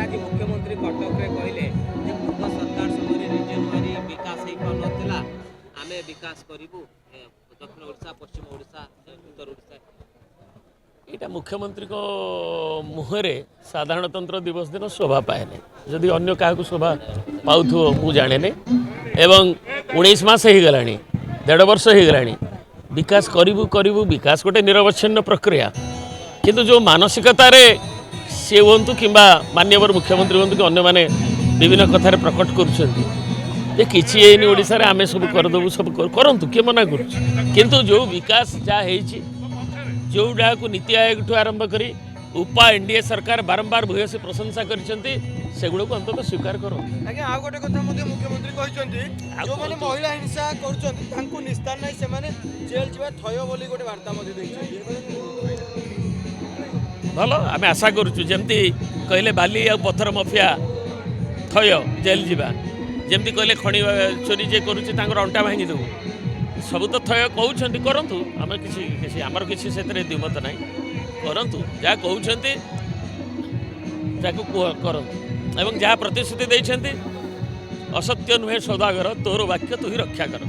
आज मुख्यमंत्री कटक रे कहले जे पूर्व सरकार समय रिजनवारी विकास हो पारुनथिला आमे विकास करिबु दक्षिण ओडिशा पश्चिम ओडिशा उत्तर ओडिशा। यहाँ मुख्यमंत्री को मुहरे साधारणतंत्र दिवस दिन शोभा पाए जदि अन्य क्या शोभा पाथो मु जाने एवं 19 मास हो गला 1.5 वर्ष हो गला विकास करूँ करूँ विकास गोटे निरवच्छिन्न प्रक्रिया किंतु जो मानसिकतार सी हूँ कि माननीय मुख्यमंत्री हूँ कि अन्य मैंने विभिन्न कथार प्रकट करें ओडिशा आम सब करदेबू सब करूँ किए मना करूँ जो विकास जहाँ जो को नीति आयोग आरंभ करी उपा एनडीए सरकार बारंबार भूयसी प्रशंसा करगुड़ को अंत स्वीकार करो। आज्ञा आ गोटे कथा मुख्यमंत्री कहते जो मैंने महिला हिंसा कर निस्तार नहीं से जेल जीवा थय बोली गोटे वार्ता भल आम आशा करुचु जमती कहले बाली आ पत्थर माफिया थय जेल जीवा जमती कहले खणी चोरी जे करुच्ची अंटा भांगी देबू सब तो थय कहते करूँ आम किसी आमर किसी से द्विमत ना करूँ जहाँ कहते करूँ एवं जहाँ प्रतिश्रुति देते असत्य नुहे सौदागर तोर वाक्य तु ही रक्षा कर।